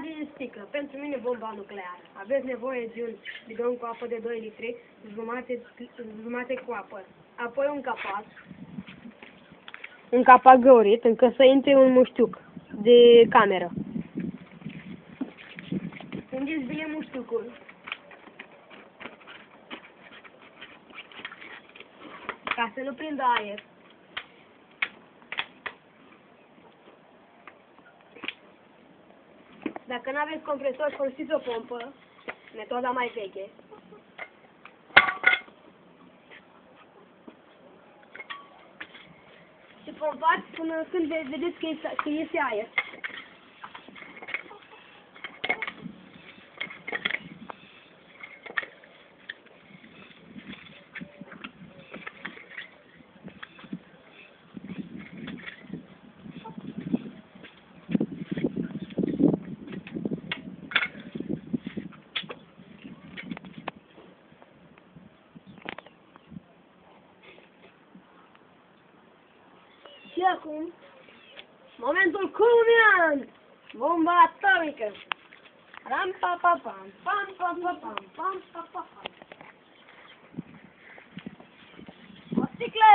din sticlă. Pentru mine bomba nucleară. Aveți nevoie de un bidon cu apă de 2 litri, jumate cu apă. Apoi un capac. Un capac găurit, încă să intre un muștiuc de cameră. Înghezi bine muștiucul. Ca să nu prindă aer. Dacă nu aveți compresor, folosiți o pompă, metoda mai veche. Și pompați până când vedeți că iese aer. Și acum, momentul culminant, bomba atomică. Ram pa pa pam, pam pam pam pam, pam pa pa pam. O sticlă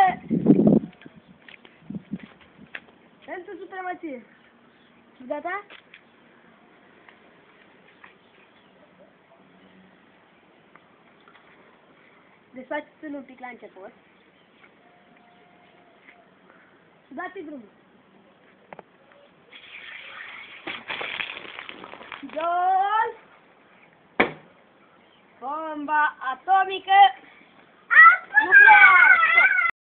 pentru supremație. Gata? Desfaceți-l un pic la început. Dați drumul. 2. Bomba atomică nucleară.